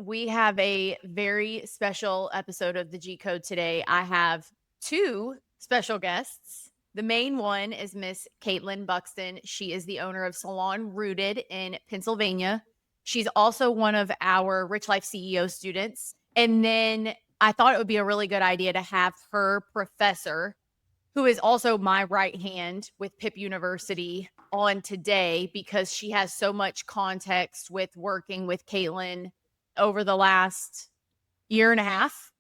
We have a very special episode of the G Code today. I have two special guests. The main one is Miss Katelyn Buxton. She is the owner of Salon Rooted in Pennsylvania. She's also one of our Rich Life CEO students. And then I thought it would be a really good idea to have her professor, who is also my right hand with Pipp University, on today because she has so much context with working with Katelyn over the last year and a half.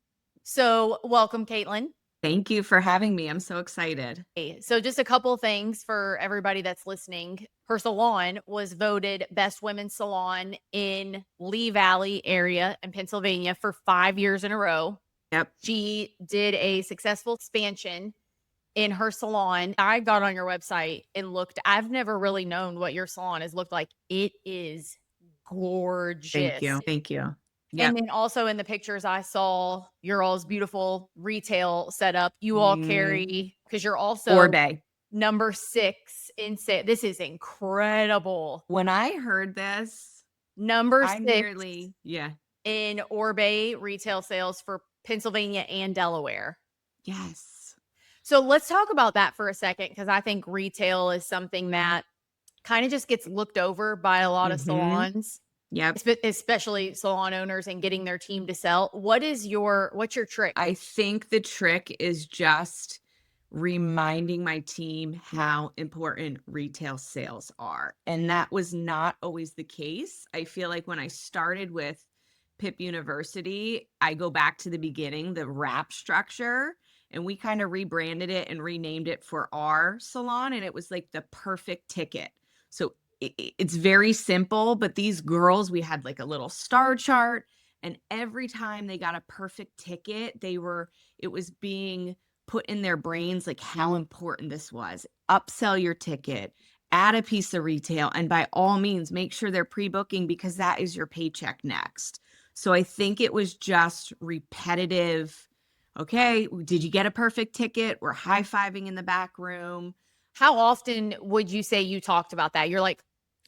So welcome, Katelyn. Thank you for having me. I'm so excited. So just a couple of things for everybody that's listening. Her salon was voted best women's salon in Lee Valley area in Pennsylvania for 5 years in a row. Yep. She did a successful expansion in her salon. I got on your website and looked. I've never really known what your salon has looked like. It is gorgeous. Thank you. Thank you. Yep. And then also in the pictures, I saw your all's beautiful retail setup. You all carry, because you're also Orbe. number 6 in sale. This is incredible. When I heard this, number 6 in Orbe retail sales for Pennsylvania and Delaware. Yes. So let's talk about that for a second, because I think retail is something that kind of just gets looked over by a lot of salons. Yep. Especially salon owners and getting their team to sell. What's your trick? I think the trick is just reminding my team how important retail sales are. And that was not always the case. I feel like when I started with Pipp University, I go back to the beginning, the wrap structure, and we kind of rebranded it and renamed it for our salon. And it was like the perfect ticket. So it's very simple, but these girls, we had like a little star chart, and every time they got a perfect ticket, it was being put in their brains like how important this was. Upsell your ticket, add a piece of retail, and by all means, make sure they're pre-booking, because that is your paycheck next. So I think it was just repetitive. Okay, did you get a perfect ticket? We're high-fiving in the back room. How often would you say you talked about that? You're like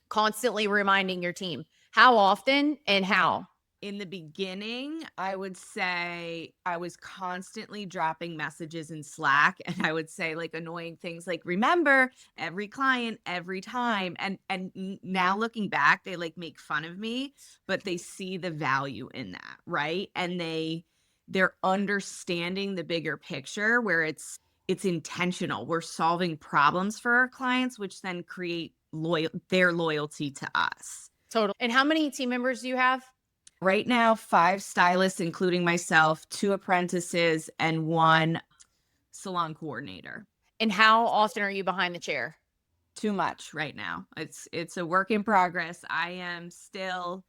constantly reminding your team. How often and how? In the beginning, I would say I was constantly dropping messages in Slack, and I would say like annoying things like, remember, every client, every time. And now looking back, they like make fun of me, but they see the value in that, right? And they're understanding the bigger picture where it's intentional. We're solving problems for our clients, which then create their loyalty to us. Total. And how many team members do you have? Right now, 5 stylists, including myself, 2 apprentices, and 1 salon coordinator. And how often are you behind the chair? Too much right now. It's a work in progress. I am still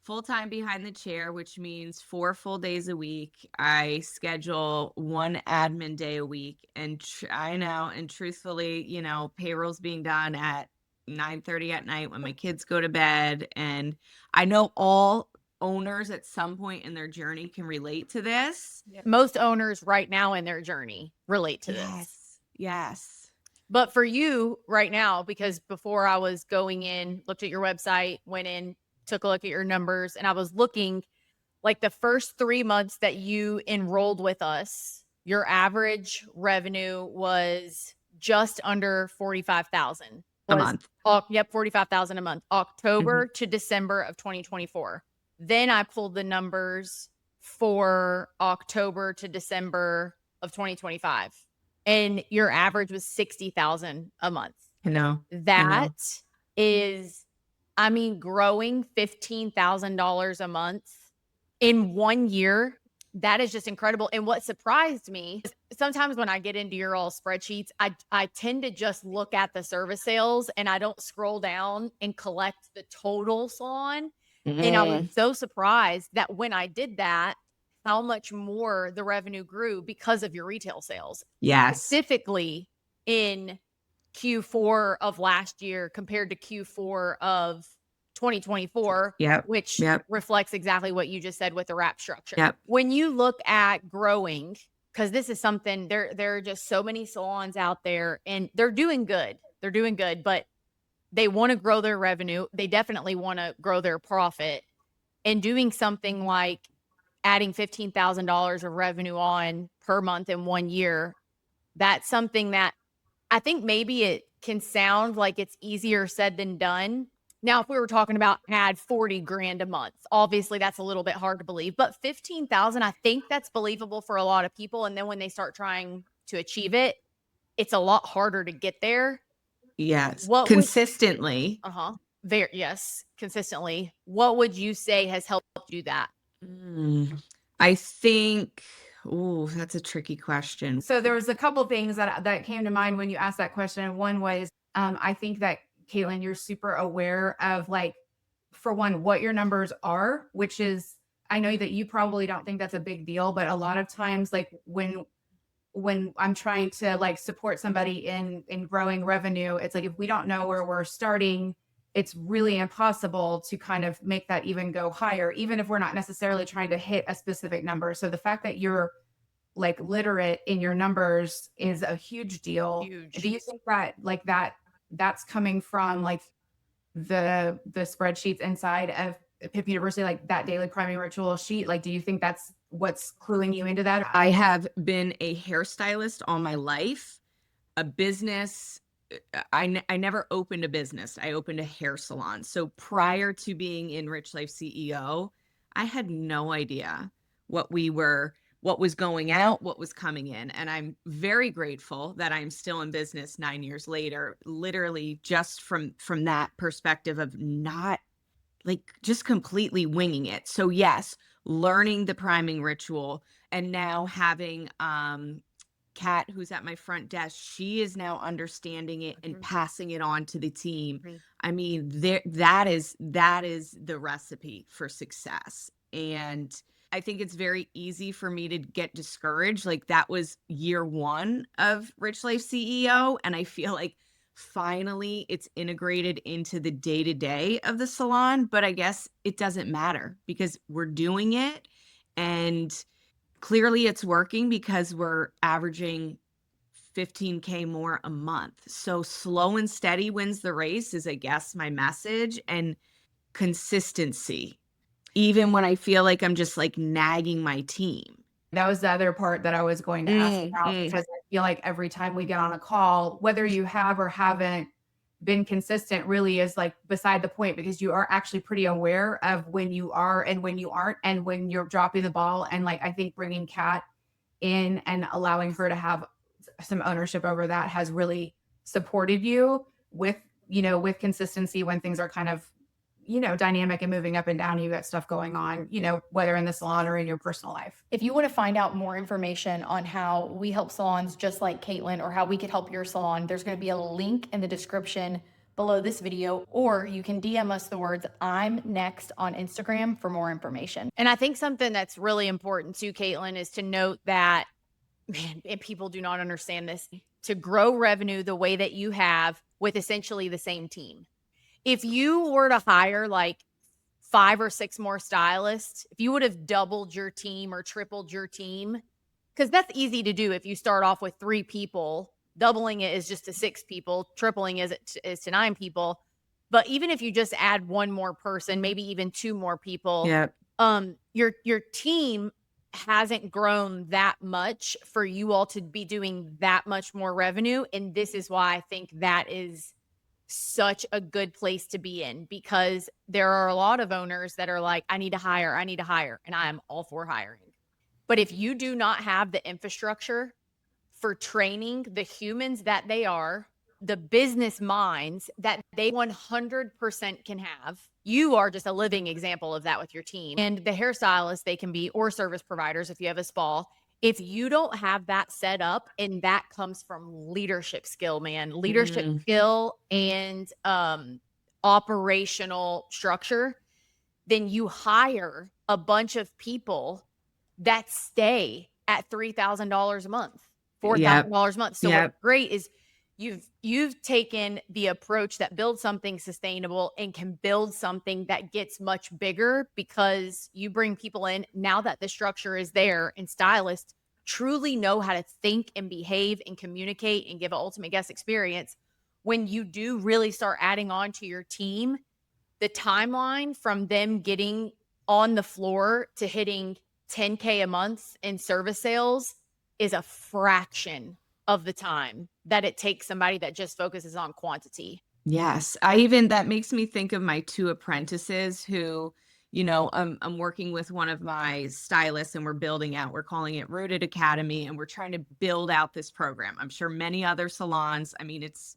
full-time behind the chair, which means 4 full days a week. I schedule 1 admin day a week. And I know, and truthfully, payroll's being done at 9:30 at night when my kids go to bed. And I know all owners at some point in their journey can relate to this. Most owners right now in their journey relate to this. Yes. But for you right now, because before I was going in, looked at your website, went in, took a look at your numbers, and I was looking like the first 3 months that you enrolled with us, your average revenue was just under $45,000 a month. Yep, $45,000 a month, October to December of 2024. Then I pulled the numbers for October to December of 2025, and your average was $60,000 a month. That is, growing $15,000 a month in 1 year. That is just incredible. And what surprised me is sometimes when I get into your all spreadsheets, I tend to just look at the service sales and I don't scroll down and collect the total salon. And I was so surprised that when I did that, how much more the revenue grew because of your retail sales. Yes. Specifically in Q4 of last year compared to Q4 of 2024, which reflects exactly what you just said with the wrap structure. When you look at growing, because this is something, there are just so many salons out there and they're doing good. But they want to grow their revenue. They definitely want to grow their profit. and doing something like adding $15,000 of revenue on per month in 1 year, that's something that I think maybe it can sound like it's easier said than done. Now, if we were talking about add 40 grand a month, obviously that's a little bit hard to believe, but 15,000, I think that's believable for a lot of people. And then when they start trying to achieve it, it's a lot harder to get there. Yes. What would, Consistently. yes, consistently. What would you say has helped do that? Mm, I think, oh, that's a tricky question. So there was a couple things that came to mind when you asked that question. One was, I think that Katelyn, you're super aware of, like, for one, what your numbers are, which is, I know that you probably don't think that's a big deal, but a lot of times, like, when I'm trying to, like, support somebody in growing revenue, it's like, if we don't know where we're starting, it's really impossible to kind of make that even go higher, even if we're not necessarily trying to hit a specific number. So the fact that you're, like, literate in your numbers is a huge deal. Huge. Do you think that, like, that's coming from, like, the spreadsheets inside of PIP University, like that daily priming ritual sheet? Like, do you think that's what's cluing you into that? I have been a hairstylist all my life, a business. I never opened a business. I opened a hair salon. So prior to being in Rich Life CEO, I had no idea what was going out, what was coming in. And I'm very grateful that I'm still in business 9 years later, literally just from that perspective of not, like, just completely winging it. So yes, learning the priming ritual, and now having Kat, who's at my front desk, she is now understanding it and passing it on to the team. I mean, that is the recipe for success. And I think it's very easy for me to get discouraged. Like, that was year 1 of Rich Life CEO. And I feel like finally it's integrated into the day-to-day of the salon. But I guess it doesn't matter because we're doing it. And clearly it's working because we're averaging 15K more a month. So slow and steady wins the race is, I guess, my message. And consistency, even when I feel like I'm just, like, nagging my team. That was the other part that I was going to ask about, because I feel like every time we get on a call, whether you have or haven't been consistent, really is, like, beside the point, because you are actually pretty aware of when you are and when you aren't, and when you're dropping the ball. And, like, I think bringing Kat in and allowing her to have some ownership over that has really supported you with, with consistency when things are kind of, dynamic and moving up and down. You got stuff going on, whether in the salon or in your personal life. If you want to find out more information on how we help salons just like Katelyn, or how we could help your salon, there's going to be a link in the description below this video, or you can DM us the words "I'm next" on Instagram for more information. And I think something that's really important too, Katelyn, is to note that, man, and people do not understand this, to grow revenue the way that you have with essentially the same team. If you were to hire like 5 or 6 more stylists, if you would have doubled your team or tripled your team, because that's easy to do if you start off with 3 people, doubling it is just to 6 people, tripling is to 9 people. But even if you just add 1 more person, maybe even 2 more people, your team hasn't grown that much for you all to be doing that much more revenue. And this is why I think that is such a good place to be in, because there are a lot of owners that are like, I need to hire, and I am all for hiring. But if you do not have the infrastructure for training the humans that they are, the business minds that they 100% can have, you are just a living example of that with your team. And the hairstylists they can be, or service providers if you have a spa, if you don't have that set up, and that comes from leadership skill, man, leadership skill and operational structure, then you hire a bunch of people that stay at $3,000 a month, $4,000 a month. So what's great is you've taken the approach that builds something sustainable and can build something that gets much bigger, because you bring people in now that the structure is there, and stylists truly know how to think and behave and communicate and give an ultimate guest experience. When you do really start adding on to your team, the timeline from them getting on the floor to hitting 10K a month in service sales is a fraction of the time that it takes somebody that just focuses on quantity. Yes. That makes me think of my two apprentices who, I'm working with one of my stylists and we're calling it Rooted Academy, and we're trying to build out this program. I'm sure many other salons, it's,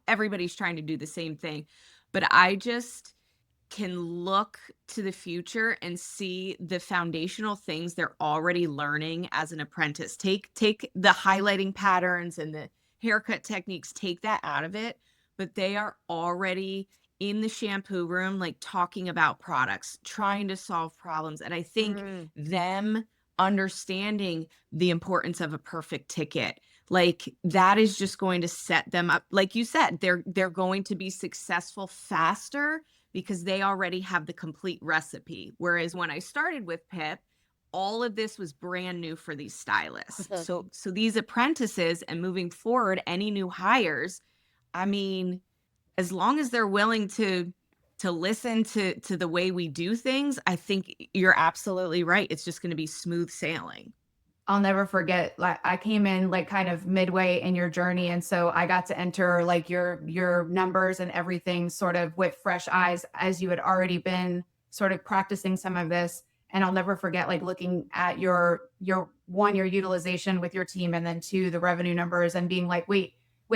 everybody's trying to do the same thing, but I just can look to the future and see the foundational things they're already learning as an apprentice. Take the highlighting patterns and the haircut techniques, take that out of it, but they are already in the shampoo room, like talking about products, trying to solve problems. And I think them understanding the importance of a perfect ticket, like that is just going to set them up. Like you said, they're going to be successful faster because they already have the complete recipe. Whereas when I started with Pip, all of this was brand new for these stylists. So these apprentices and moving forward, any new hires, as long as they're willing to listen to the way we do things, I think you're absolutely right. It's just going to be smooth sailing. I'll never forget, like I came in like kind of midway in your journey. And so I got to enter like your numbers and everything sort of with fresh eyes as you had already been sort of practicing some of this. And I'll never forget like looking at your utilization with your team, and then two, the revenue numbers, and being like, wait,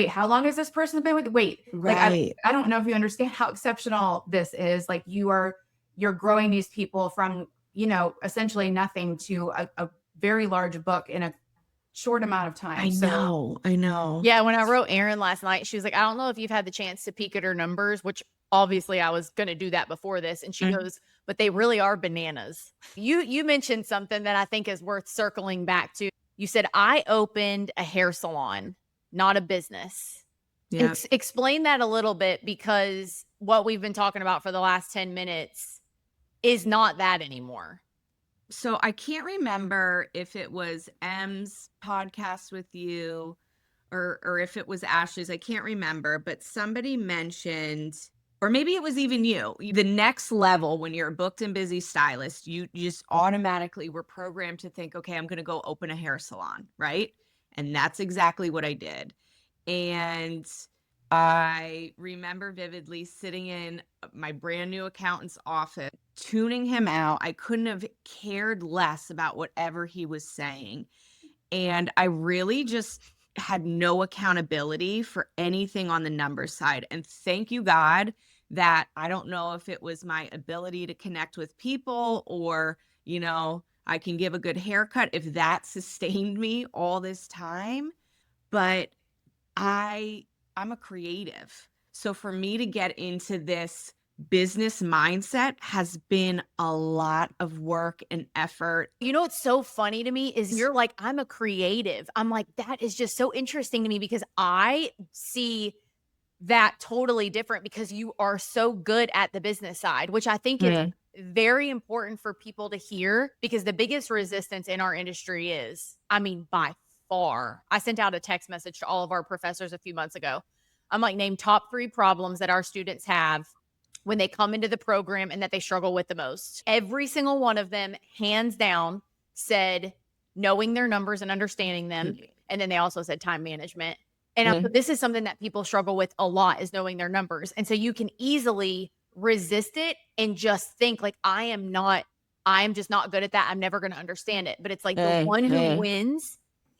how long has this person been with? Wait, Right. like I don't know if you understand how exceptional this is. Like you're growing these people from, essentially nothing to a very large book in a short amount of time. I know. Yeah, when I wrote Erin last night, she was like, I don't know if you've had the chance to peek at her numbers, which obviously I was going to do that before this. And she goes, but they really are bananas. You mentioned something that I think is worth circling back to. You said, I opened a hair salon, not a business. Yeah. Explain that a little bit, because what we've been talking about for the last 10 minutes is not that anymore. So I can't remember if it was M's podcast with you or if it was Ashley's. I can't remember, but somebody mentioned, or maybe it was even you, the next level when you're a booked and busy stylist, you just automatically were programmed to think, okay, I'm going to go open a hair salon, right? And that's exactly what I did. And I remember vividly sitting in my brand new accountant's office, tuning him out. I couldn't have cared less about whatever he was saying. And I really just had no accountability for anything on the numbers side. And thank you, God, that I don't know if it was my ability to connect with people or, I can give a good haircut, if that sustained me all this time. But I'm a creative. So for me to get into this business mindset has been a lot of work and effort. You know what's so funny to me is you're like, I'm a creative. I'm like, that is just so interesting to me, because I see that totally different, because you are so good at the business side, which I think is very important for people to hear, because the biggest resistance in our industry is, by far, I sent out a text message to all of our professors a few months ago. I'm like, name top 3 problems that our students have when they come into the program and that they struggle with the most. Every single one of them, hands down, said knowing their numbers and understanding them. And then they also said time management. And this is something that people struggle with a lot, is knowing their numbers. And so you can easily resist it and just think like, I am just not good at that. I'm never going to understand it. But it's like the one who wins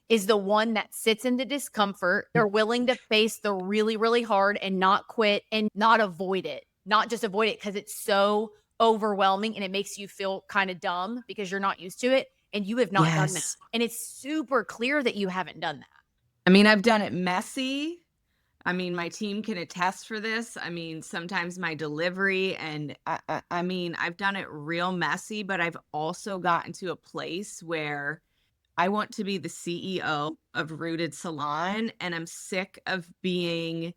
is the one that sits in the discomfort. They're willing to face the really, really hard and not quit and not avoid it. Not just avoid it because it's so overwhelming and it makes you feel kind of dumb because you're not used to it. And you have not done that. And it's super clear that you haven't done that. I've done it messy. My team can attest for this. Sometimes my delivery and I've done it real messy, but I've also gotten to a place where I want to be the CEO of Rooted Salon, and I'm sick of being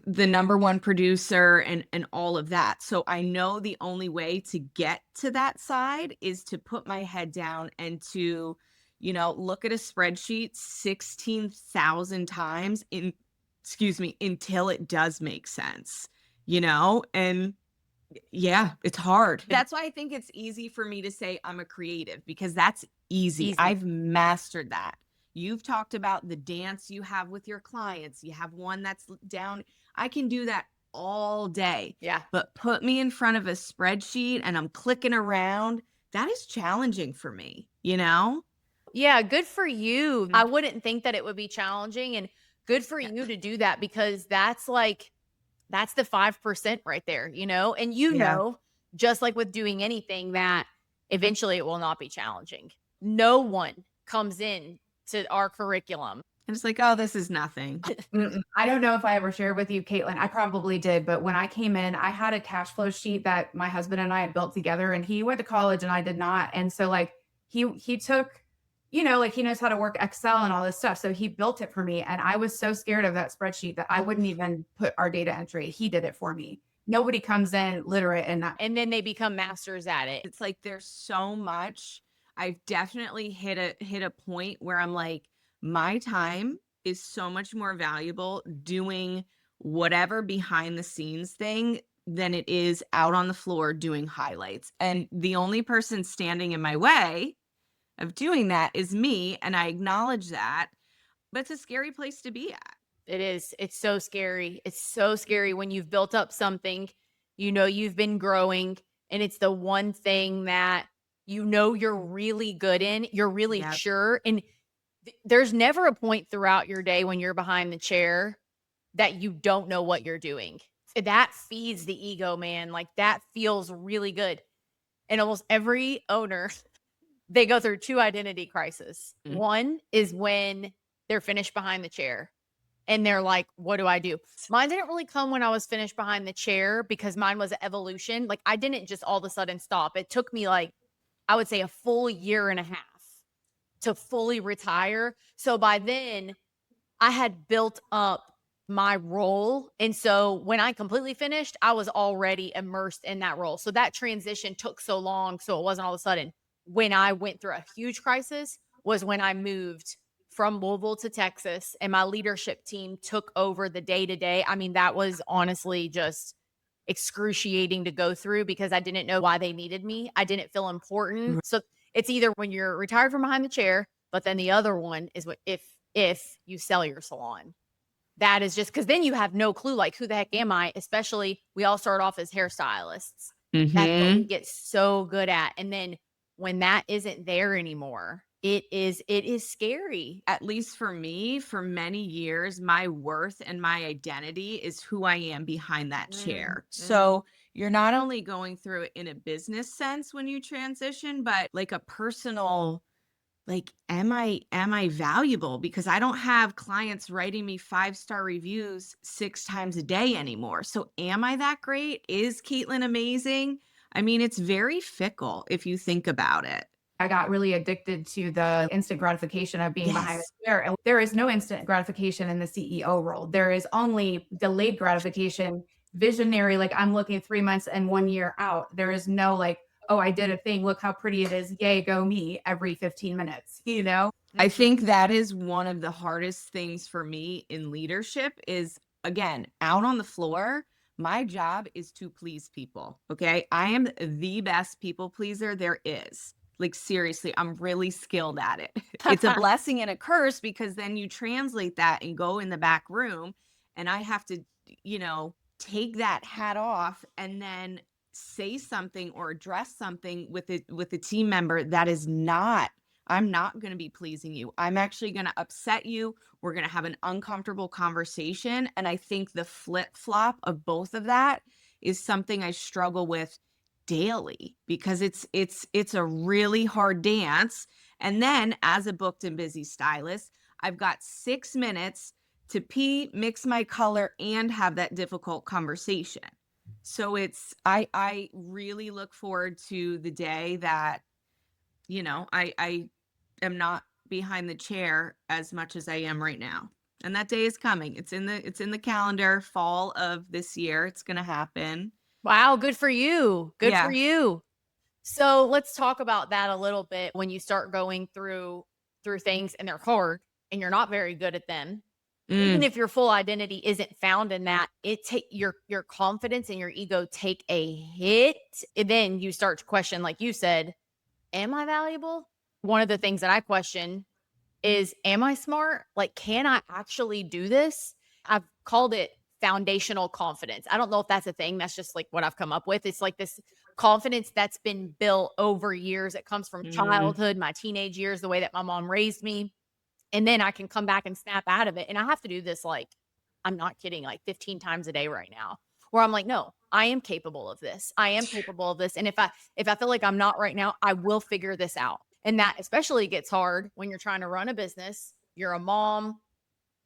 the number one producer and all of that. So I know the only way to get to that side is to put my head down and to, look at a spreadsheet 16,000 times until it does make sense, and Yeah, it's hard. That's why I think it's easy for me to say I'm a creative, because that's easy. Easy. I've mastered that. You've talked about the dance you have with your clients. You have one that's down. I can do that all day. Yeah. But put me in front of a spreadsheet and I'm clicking around. That is challenging for me, you know? Yeah, good for you. I wouldn't think that it would be challenging, and good for you to do that, because that's the 5% right there, you know? And Yeah. just like with doing anything, that eventually it will not be challenging. No one comes in to our curriculum. And it's like, oh, this is nothing. I don't know if I ever shared with you, Caitlin. I probably did, but when I came in, I had a cash flow sheet that my husband and I had built together, and he went to college and I did not. And so like he took, like he knows how to work Excel and all this stuff. So he built it for me. And I was so scared of that spreadsheet that I wouldn't even put our data entry. He did it for me. Nobody comes in literate and that. And then they become masters at it. It's like there's so much. I've definitely hit a point where I'm like, my time is so much more valuable doing whatever behind the scenes thing than it is out on the floor doing highlights. And the only person standing in my way of doing that is me, and I acknowledge that, but it's a scary place to be at. It is. It's so scary. It's so scary when you've built up something, you've been growing, and it's the one thing that you're really good in, you're really Yep. sure. And there's never a point throughout your day when you're behind the chair that you don't know what you're doing. That feeds the ego, man. Like, that feels really good. And almost every owner, they go through two identity crises. Mm. One is when they're finished behind the chair and they're like, what do I do? Mine didn't really come when I was finished behind the chair, because mine was an evolution. Like, I didn't just all of a sudden stop. It took me, like, I would say, a full year and a half to fully retire. So by then I had built up my role. And so when I completely finished, I was already immersed in that role. So that transition took so long. So it wasn't all of a sudden. When I went through a huge crisis was when I moved from Louisville to Texas, and my leadership team took over the day to day. I mean, that was honestly just excruciating to go through, because I didn't know why they needed me. I didn't feel important. Right. So it's either when you're retired from behind the chair, but then the other one is if you sell your salon. That is just because then you have no clue, like, who the heck am I? Especially, we all start off as hairstylists. That's what we get so good at. And then when that isn't there anymore, it is scary. At least for me, for many years, my worth and my identity is who I am behind that chair. So you're not only going through it in a business sense when you transition, but like a personal, like, am I valuable? Because I don't have clients writing me 5-star reviews 6 times a day anymore. So am I that great? Is Katelyn amazing? I mean, it's very fickle if you think about it. I got really addicted to the instant gratification of being behind the chair. And there is no instant gratification in the CEO role. There is only delayed gratification, visionary, like, I'm looking 3 months and 1 year out. There is no like, oh, I did a thing. Look how pretty it is. Yay, go me, every 15 minutes, I think that is one of the hardest things for me in leadership is, again, out on the floor, my job is to please people. Okay. I am the best people pleaser there is. Like, seriously, I'm really skilled at it. It's a blessing and a curse, because then you translate that and go in the back room, and I have to, take that hat off and then say something or address something with a team member that is not, I'm not going to be pleasing you. I'm actually going to upset you. We're going to have an uncomfortable conversation. And I think the flip flop of both of that is something I struggle with daily, because it's a really hard dance. And then, as a booked and busy stylist, I've got 6 minutes to pee, mix my color, and have that difficult conversation. So I really look forward to the day that, I am not behind the chair as much as I am right now. And that day is coming. It's in the calendar, fall of this year. It's going to happen. Wow, good for you. Good Yeah. for you. So let's talk about that a little bit. When you start going through things and they're hard and you're not very good at them, Even Mm, if your full identity isn't found in that, it take your confidence and your ego take a hit. And then you start to question, like you said, am I valuable? One of the things that I question is, am I smart? Like, can I actually do this? I've called it foundational confidence. I don't know if that's a thing. That's just like what I've come up with. It's like this confidence that's been built over years. It comes from mm, childhood, my teenage years, the way that my mom raised me. And then I can come back and snap out of it. And I have to do this, like, I'm not kidding, like 15 times a day right now, where I'm like, no, I am capable of this. I am capable of this. And if I feel like I'm not right now, I will figure this out. And that especially gets hard when you're trying to run a business. You're a mom,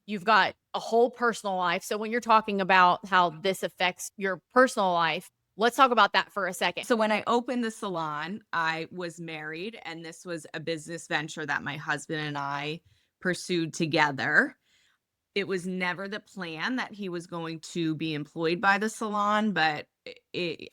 you've got a whole personal life. So when you're talking about how this affects your personal life, let's talk about that for a second. So when I opened the salon, I was married, and this was a business venture that my husband and I pursued together. It was never the plan that he was going to be employed by the salon, but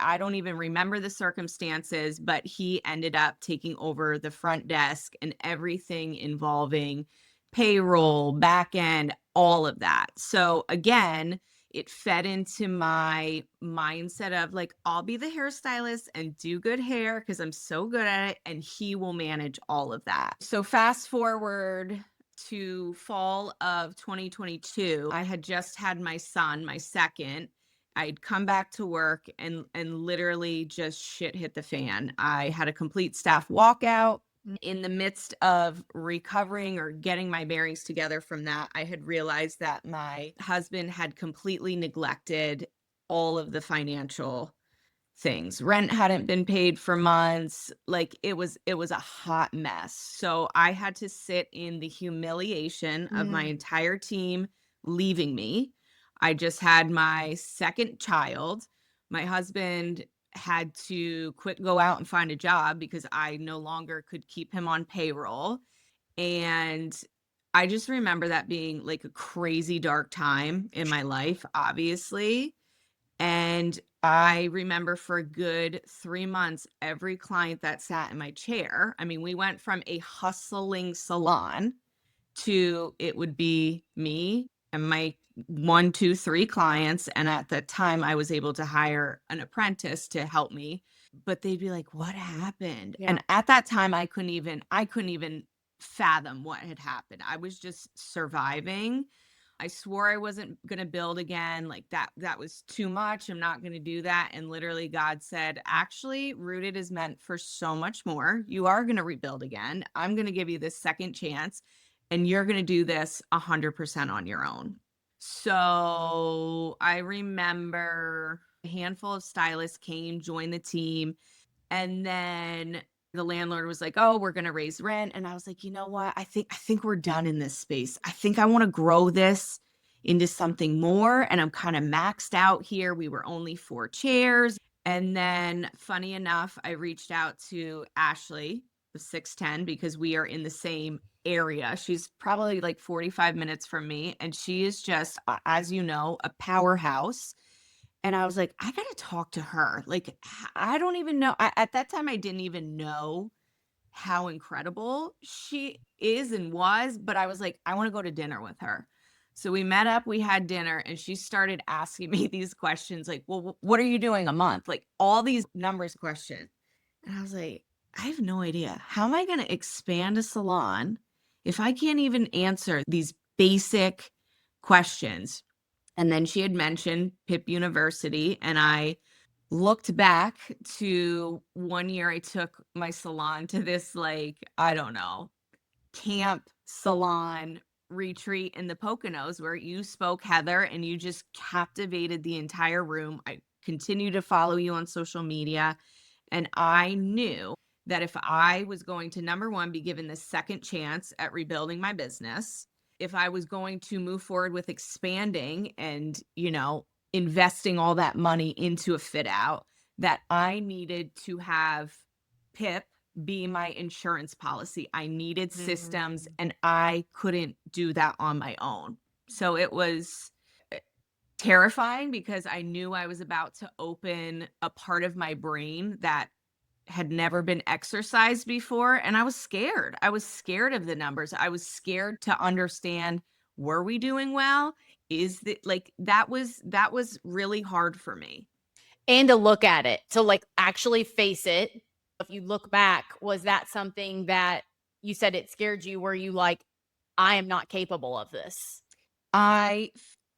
I don't even remember the circumstances, but he ended up taking over the front desk and everything involving payroll, back end, all of that. So again, it fed into my mindset of like, I'll be the hairstylist and do good hair because I'm so good at it, and he will manage all of that. So fast forward to fall of 2022, I had just had my son, my second. I'd come back to work, and literally just shit hit the fan. I had a complete staff walkout. In the midst of recovering or getting my bearings together from that, I had realized that my husband had completely neglected all of the financial things. Rent hadn't been paid for months. Like it was a hot mess. So I had to sit in the humiliation of my entire team leaving me. I just had my second child. My husband had to quit, go out and find a job because I no longer could keep him on payroll. And I just remember that being like a crazy dark time in my life, obviously. And I remember for a good 3 months, every client that sat in my chair, I mean, we went from a hustling salon to it would be me and my 1, 2, 3 clients. And at the time, I was able to hire an apprentice to help me. But they'd be like, "What happened?" Yeah. And at that time, I couldn't even fathom what had happened. I was just surviving. I swore I wasn't going to build again. Like that was too much. I'm not going to do that. And literally God said, "Actually, Rooted is meant for so much more. You are going to rebuild again. I'm going to give you this second chance, and you're going to do this 100% on your own." So I remember a handful of stylists came, joined the team, and then the landlord was like, "Oh, we're going to raise rent." And I was like, "You know what? I think we're done in this space. I think I want to grow this into something more, and I'm kind of maxed out here. We were only 4 chairs." And then funny enough, I reached out to Ashley, the 610, because we are in the same area. She's probably like 45 minutes from me, and she is just, as you know, a powerhouse. And I was like, I gotta talk to her. Like, I don't even know. At that time, I didn't even know how incredible she is and was, but I was like, I want to go to dinner with her. So we met up, we had dinner, and she started asking me these questions like, well, what are you doing a month? Like all these numbers questions. And I was like, I have no idea. How am I going to expand a salon if I can't even answer these basic questions? And then she had mentioned Pitt University, and I looked back to one year I took my salon to this, like, I don't know, camp salon retreat in the Poconos where you spoke, Heather, and you just captivated the entire room. I continue to follow you on social media. And I knew that if I was going to, number one, be given the second chance at rebuilding my business, if I was going to move forward with expanding and, investing all that money into a fit out, that I needed to have PIP be my insurance policy. I needed systems, and I couldn't do that on my own. So it was terrifying because I knew I was about to open a part of my brain that had never been exercised before. And I was scared. I was scared of the numbers. I was scared to understand Were we doing well? Is that like that was really hard for me. And to look at it, to like actually face it. If you look back, was that something that you said it scared you? Were you like, I am not capable of this?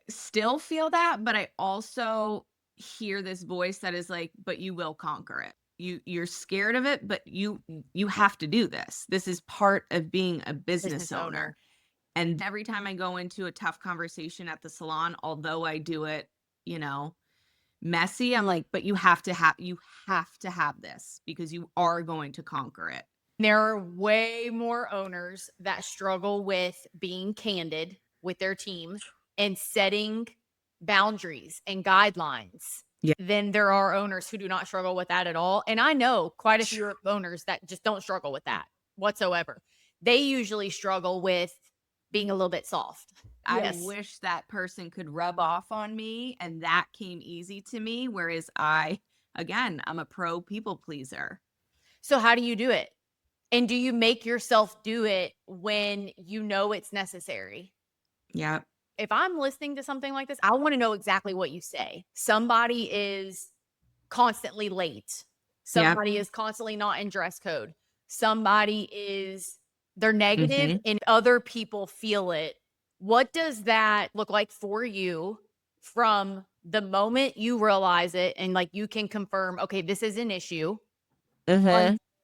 Still feel that, but I also hear this voice that is like, but you will conquer it. You're scared of it, but you have to do this. This is part of being a business owner. And every time I go into a tough conversation at the salon, although I do it, you know, messy, I'm like, but you have to have this because you are going to conquer it. There are way more owners that struggle with being candid with their team and setting boundaries and guidelines Yeah. than there are owners who do not struggle with that at all. And I know quite a few owners that just don't struggle with that whatsoever. They usually struggle with being a little bit soft. I wish that person could rub off on me and that came easy to me. Whereas I'm a pro people pleaser. So how do you do it? And do you make yourself do it when you know it's necessary? Yeah. If I'm listening to something like this, I want to know exactly what you say. Somebody is constantly late. Somebody is constantly not in dress code. Somebody they're negative and other people feel it. What does that look like for you from the moment you realize it and like you can confirm, okay, this is an issue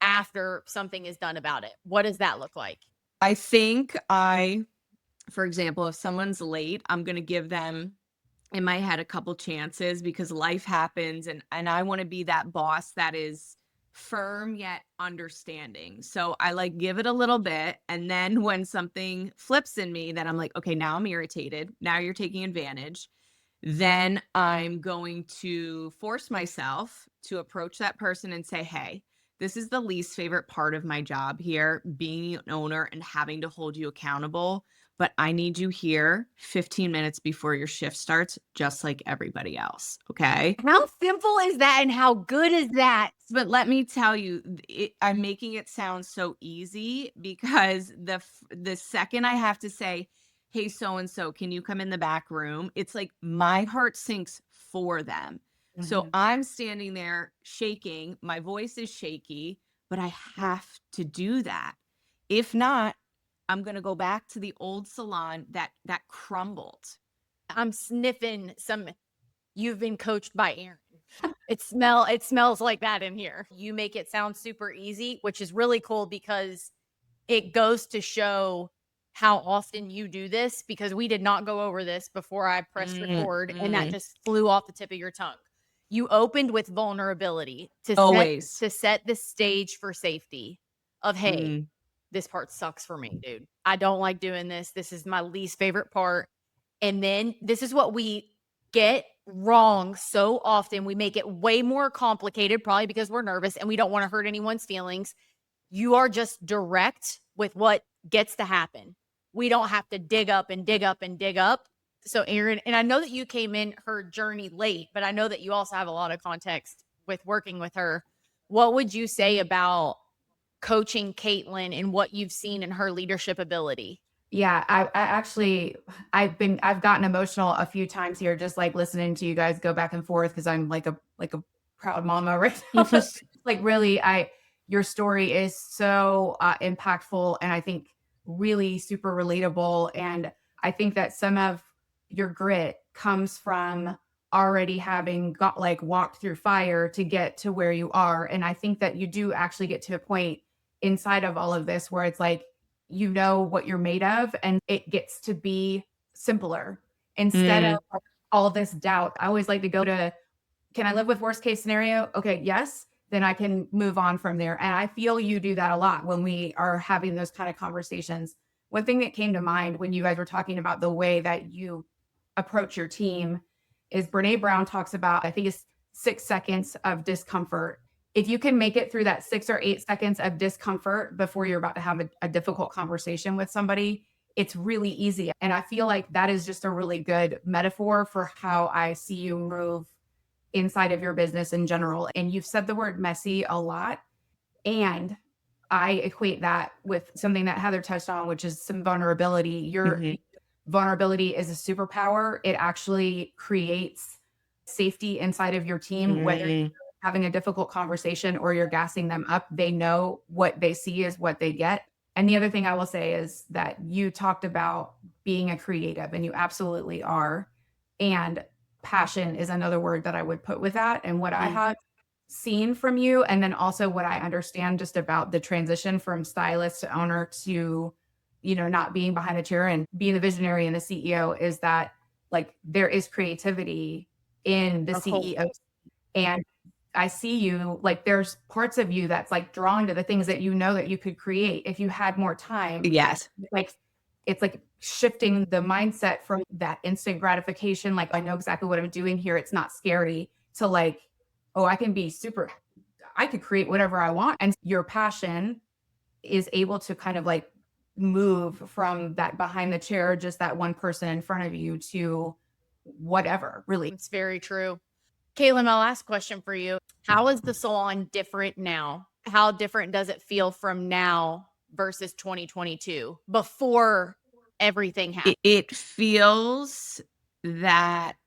after something is done about it? What does that look like? I think for example, if someone's late, I'm going to give them in my head a couple chances because life happens and I want to be that boss that is firm yet understanding. So I like give it a little bit. And then when something flips in me that I'm like, okay, now I'm irritated. Now you're taking advantage. Then I'm going to force myself to approach that person and say, hey, this is the least favorite part of my job here, being an owner and having to hold you accountable. But I need you here 15 minutes before your shift starts, just like everybody else. Okay. How simple is that and how good is that? But let me tell you, I'm making it sound so easy because the second I have to say, hey, so-and-so, can you come in the back room? It's like my heart sinks for them. So I'm standing there shaking. My voice is shaky, but I have to do that. If not, I'm going to go back to the old salon that crumbled. I'm sniffing you've been coached by Erin. It smells like that in here. You make it sound super easy, which is really cool because it goes to show how often you do this because we did not go over this before I pressed record and that just flew off the tip of your tongue. You opened with vulnerability to set the stage for safety of, hey, this part sucks for me, dude. I don't like doing this. This is my least favorite part. And then this is what we get wrong so often. We make it way more complicated, probably because we're nervous and we don't want to hurt anyone's feelings. You are just direct with what gets to happen. We don't have to dig up and dig up and dig up. So Erin, and I know that you came in her journey late, but I know that you also have a lot of context with working with her. What would you say about coaching Katelyn and what you've seen in her leadership ability? Yeah, I've gotten emotional a few times here, just like listening to you guys go back and forth because I'm like a proud mama right now. Like really, your story is so impactful and I think really super relatable. And I think that some of your grit comes from already having walked through fire to get to where you are. And I think that you do actually get to a point inside of all of this where it's like, you know what you're made of and it gets to be simpler instead of all this doubt. I always like to go to, can I live with worst case scenario? Okay, yes, then I can move on from there. And I feel you do that a lot when we are having those kind of conversations. One thing that came to mind when you guys were talking about the way that you approach your team is Brene Brown talks about, I think it's 6 seconds of discomfort. If you can make it through that 6 or 8 seconds of discomfort before you're about to have a difficult conversation with somebody, it's really easy. And I feel like that is just a really good metaphor for how I see you move inside of your business in general. And you've said the word messy a lot. And I equate that with something that Heather touched on, which is some vulnerability. You're vulnerability is a superpower. It actually creates safety inside of your team, whether you're having a difficult conversation or you're gassing them up. They know what they see is what they get. And the other thing I will say is that you talked about being a creative, and you absolutely are. And passion is another word that I would put with that. And what I have seen from you, and then also what I understand just about the transition from stylist to owner to, not being behind the chair and being the visionary and the CEO, is that like there is creativity in the CEO. And I see you, like there's parts of you that's like drawn to the things that that you could create if you had more time. Yes. Like it's like shifting the mindset from that instant gratification, like I know exactly what I'm doing here, it's not scary, to like, oh, I could create whatever I want. And your passion is able to kind of like move from that behind the chair, just that one person in front of you, to whatever, really. It's very true. Katelyn, my last question for you. How is the salon different now? How different does it feel from now versus 2022 before everything happened? It feels that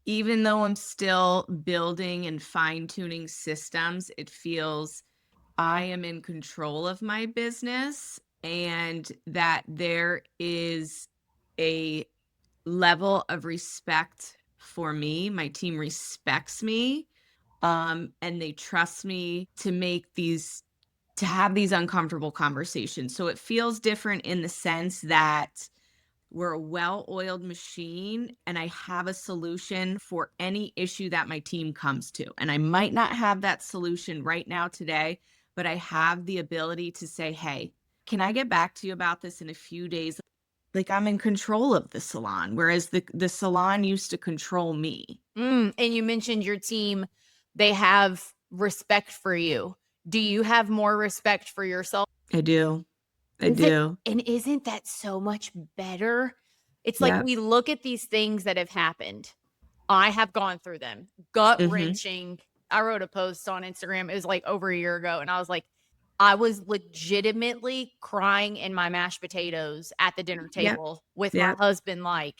even though I'm still building and fine-tuning systems, it feels I am in control of my business, and that there is a level of respect for me. My team respects me, and they trust me to have these uncomfortable conversations. So it feels different in the sense that we're a well-oiled machine, and I have a solution for any issue that my team comes to. And I might not have that solution right now today, but I have the ability to say, hey, can I get back to you about this in a few days? Like I'm in control of the salon, whereas the salon used to control me. And you mentioned your team, they have respect for you. Do you have more respect for yourself? I do. And isn't that so much better? It's like we look at these things that have happened. I have gone through them. Gut wrenching. I wrote a post on Instagram. It was like over a year ago. And I was like, I was legitimately crying in my mashed potatoes at the dinner table with my husband, like,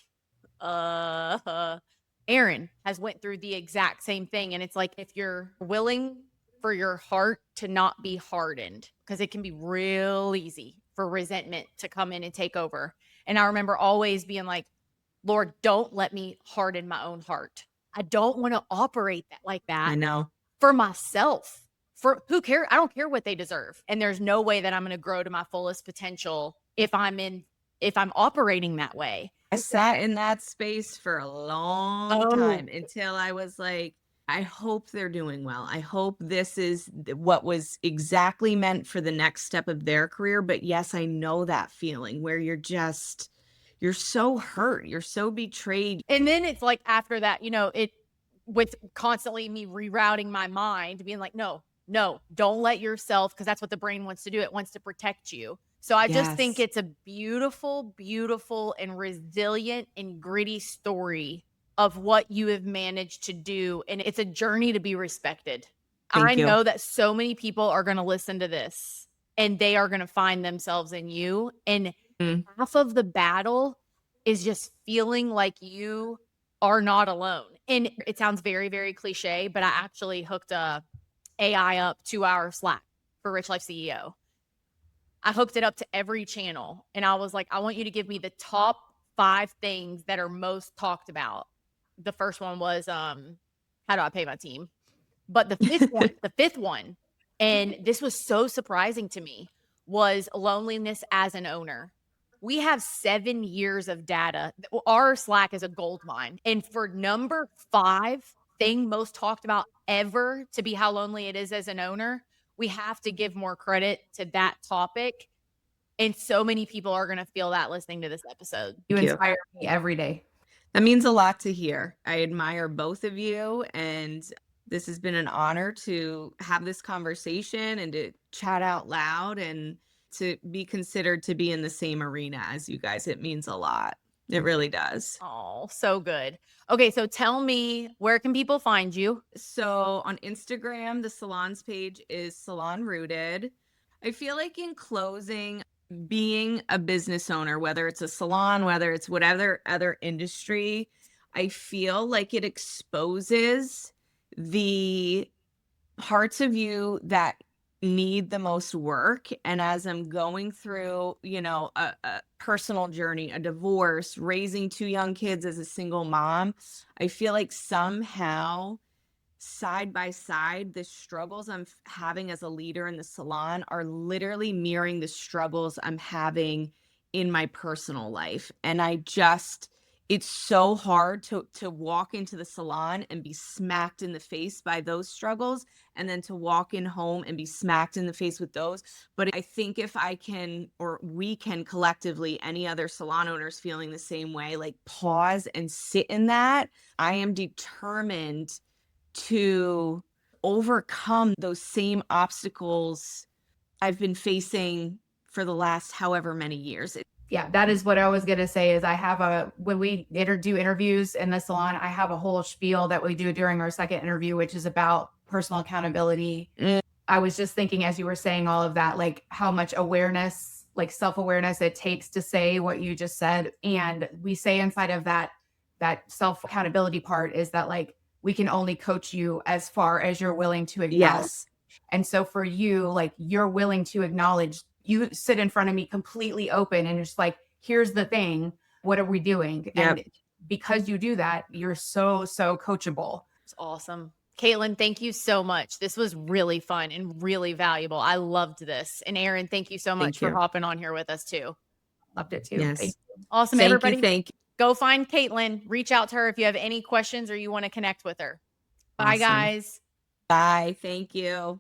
Aaron has went through the exact same thing. And it's like, if you're willing for your heart to not be hardened, because it can be real easy for resentment to come in and take over. And I remember always being like, Lord, don't let me harden my own heart. I don't want to operate like that. I know. For myself. For who cares? I don't care what they deserve. And there's no way that I'm going to grow to my fullest potential if I'm operating that way. I sat in that space for a long time until I was like, I hope they're doing well. I hope this is what was exactly meant for the next step of their career. But yes, I know that feeling where you're so hurt. You're so betrayed. And then it's like after that, with constantly me rerouting my mind, being like, no, don't let yourself, because that's what the brain wants to do. It wants to protect you. So I just think it's a beautiful, beautiful and resilient and gritty story of what you have managed to do. And it's a journey to be respected. I know that so many people are going to listen to this and they are going to find themselves in you. And half of the battle is just feeling like you are not alone. And it sounds very, very cliche, but I actually hooked a AI up to our Slack for Rich Life CEO. I hooked it up to every channel. And I was like, I want you to give me the top 5 things that are most talked about. The first one was, how do I pay my team? But the fifth one, and this was so surprising to me, was loneliness as an owner. We have 7 years of data. Our Slack is a gold mine. And for number 5 thing most talked about ever to be how lonely it is as an owner, we have to give more credit to that topic. And so many people are going to feel that listening to this episode. You inspire me every day. That means a lot to hear. I admire both of you, and this has been an honor to have this conversation and to chat out loud and to be considered to be in the same arena as you guys. It means a lot. It really does. Oh, so good. Okay, so tell me, where can people find you? So on Instagram, the salon's page is Salon Rooted. I feel like in closing, being a business owner, whether it's a salon, whether it's whatever other industry, I feel like it exposes the parts of you that need the most work. And as I'm going through, a personal journey, a divorce, raising 2 young kids as a single mom, I feel like somehow side by side, the struggles I'm having as a leader in the salon are literally mirroring the struggles I'm having in my personal life. And it's so hard to walk into the salon and be smacked in the face by those struggles, and then to walk in home and be smacked in the face with those. But I think if I can, or we can collectively, any other salon owners feeling the same way, like pause and sit in that, I am determined to overcome those same obstacles I've been facing for the last however many years. Yeah, that is what I was going to say is when we do interviews in the salon, I have a whole spiel that we do during our second interview, which is about personal accountability. I was just thinking as you were saying all of that, like how much awareness, like self-awareness it takes to say what you just said. And we say inside of that self-accountability part is that like, we can only coach you as far as you're willing to acknowledge. Yes. And so for you, like you're willing to acknowledge, you sit in front of me completely open and just like, here's the thing. What are we doing? Yep. And because you do that, you're so coachable. It's awesome. Katelyn, thank you so much. This was really fun and really valuable. I loved this. And Erin, thank you so much for hopping on here with us too. Loved it too. Yes. Awesome. Thank everybody. you. Thank you. Go find Katelyn, reach out to her if you have any questions or you want to connect with her. Bye, Awesome. guys. Bye. Thank you.